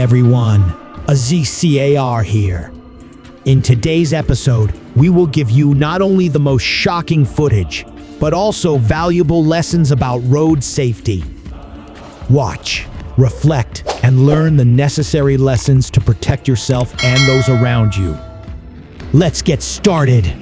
everyone, a ZCAR here. In today's episode, we will give you not only the most shocking footage, but also valuable lessons about road safety. Watch, reflect, and learn the necessary lessons to protect yourself and those around you. Let's get started.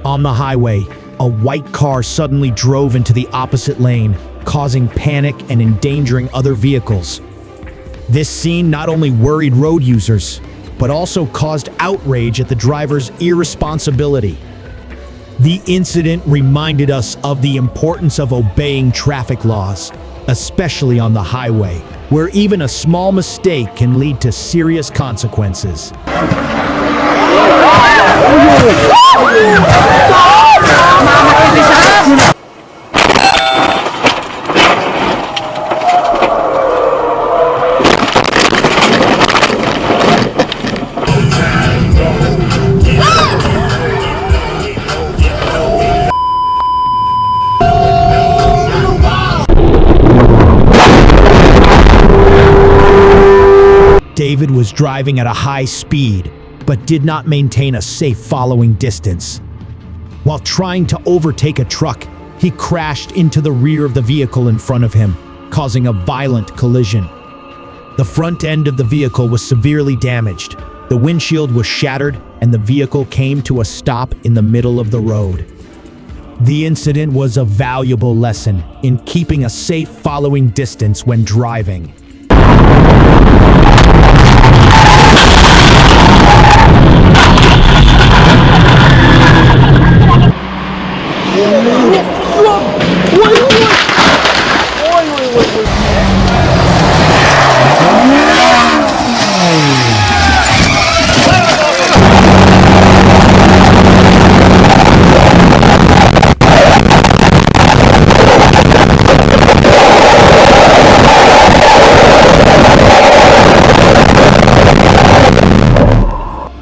On the highway, a white car suddenly drove into the opposite lane, causing panic and endangering other vehicles. This scene not only worried road users, but also caused outrage at the driver's irresponsibility. The incident reminded us of the importance of obeying traffic laws, especially on the highway, where even a small mistake can lead to serious consequences. David was driving at a high speed, but did not maintain a safe following distance. While trying to overtake a truck, he crashed into the rear of the vehicle in front of him, causing a violent collision. The front end of the vehicle was severely damaged, the windshield was shattered, and the vehicle came to a stop in the middle of the road. The incident was a valuable lesson in keeping a safe following distance when driving.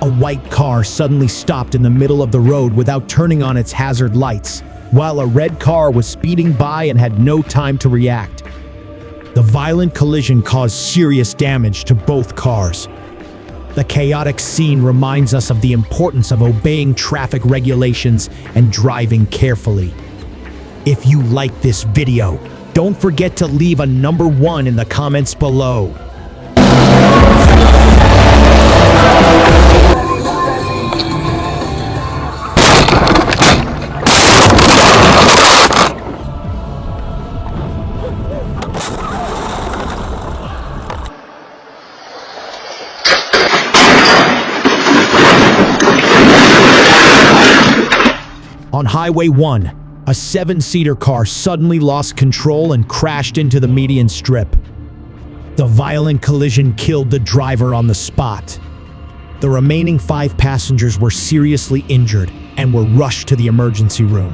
A white car suddenly stopped in the middle of the road without turning on its hazard lights, while a red car was speeding by and had no time to react. The violent collision caused serious damage to both cars. The chaotic scene reminds us of the importance of obeying traffic regulations and driving carefully. If you like this video, don't forget to leave a number 1 in the comments below. On Highway 1, a 7-seater car suddenly lost control and crashed into the median strip. The violent collision killed the driver on the spot. The remaining 5 passengers were seriously injured and were rushed to the emergency room.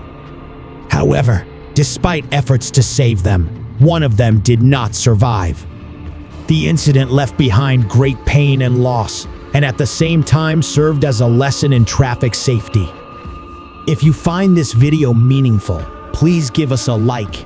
However, despite efforts to save them, one of them did not survive. The incident left behind great pain and loss, and at the same time served as a lesson in traffic safety. If you find this video meaningful, please give us a like.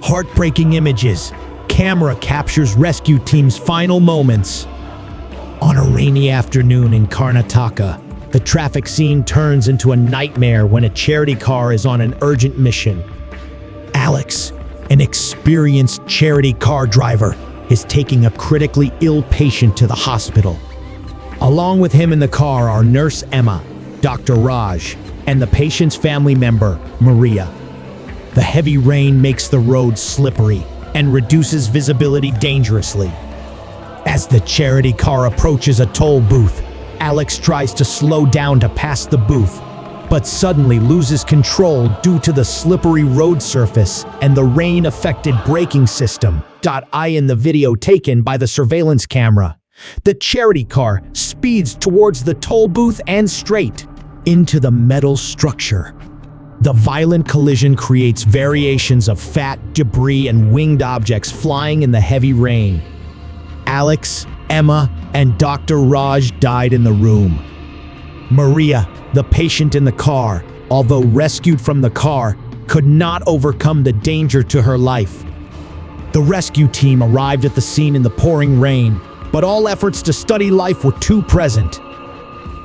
Heartbreaking images. Camera captures rescue team's final moments. On a rainy afternoon in Karnataka, the traffic scene turns into a nightmare when a charity car is on an urgent mission. Alex, an experienced charity car driver, is taking a critically ill patient to the hospital. Along with him in the car are Nurse Emma, Dr. Raj, and the patient's family member, Maria. The heavy rain makes the road slippery and reduces visibility dangerously. As the charity car approaches a toll booth, Alex tries to slow down to pass the booth, but suddenly loses control due to the slippery road surface and the rain-affected braking system. In the video taken by the surveillance camera, the charity car speeds towards the toll booth and straight into the metal structure. The violent collision creates variations of fat, debris, and winged objects flying in the heavy rain. Alex, Emma, and Dr. Raj died in the room. Maria, the patient in the car, although rescued from the car, could not overcome the danger to her life. The rescue team arrived at the scene in the pouring rain, but all efforts to study life were too present.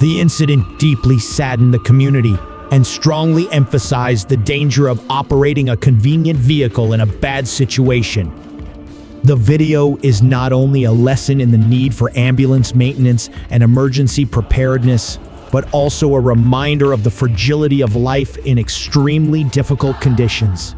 The incident deeply saddened the community and strongly emphasized the danger of operating a convenient vehicle in a bad situation. The video is not only a lesson in the need for ambulance maintenance and emergency preparedness, but also a reminder of the fragility of life in extremely difficult conditions.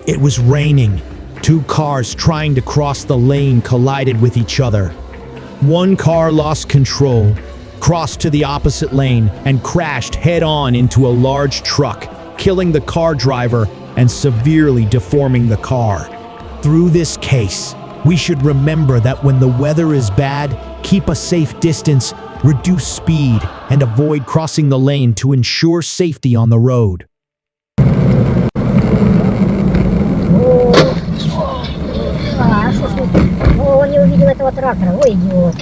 It was raining. Two cars trying to cross the lane collided with each other. One car lost control, crossed to the opposite lane, and crashed head-on into a large truck, killing the car driver and severely deforming the car. Through this case, we should remember that when the weather is bad, keep a safe distance, reduce speed, and avoid crossing the lane to ensure safety on the road. Он не увидел этого трактора. Ой, идиот.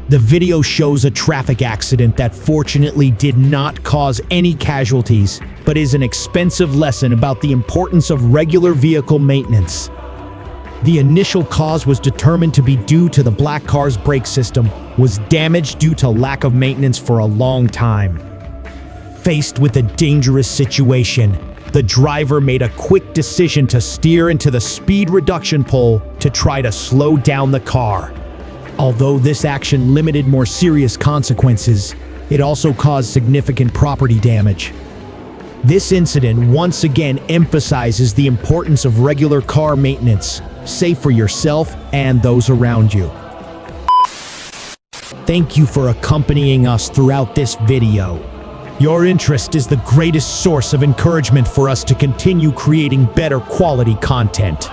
The video shows a traffic accident that fortunately did not cause any casualties, but is an expensive lesson about the importance of regular vehicle maintenance. The initial cause was determined to be due to the black car's brake system was damaged due to lack of maintenance for a long time. Faced with a dangerous situation, the driver made a quick decision to steer into the speed reduction pole to try to slow down the car. Although this action limited more serious consequences, it also caused significant property damage. This incident once again emphasizes the importance of regular car maintenance, safe for yourself and those around you. Thank you for accompanying us throughout this video. Your interest is the greatest source of encouragement for us to continue creating better quality content.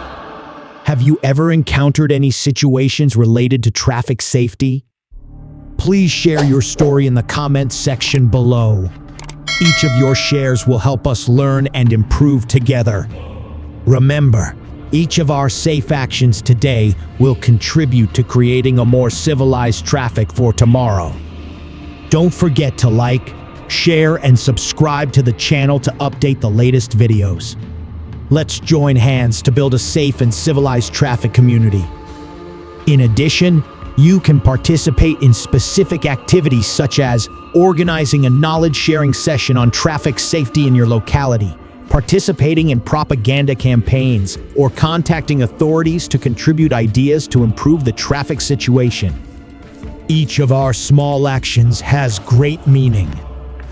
Have you ever encountered any situations related to traffic safety? Please share your story in the comments section below. Each of your shares will help us learn and improve together. Remember, each of our safe actions today will contribute to creating a more civilized traffic for tomorrow. Don't forget to like, share, and subscribe to the channel to update the latest videos. Let's join hands to build a safe and civilized traffic community. In addition, you can participate in specific activities such as organizing a knowledge-sharing session on traffic safety in your locality, participating in propaganda campaigns, or contacting authorities to contribute ideas to improve the traffic situation. Each of our small actions has great meaning.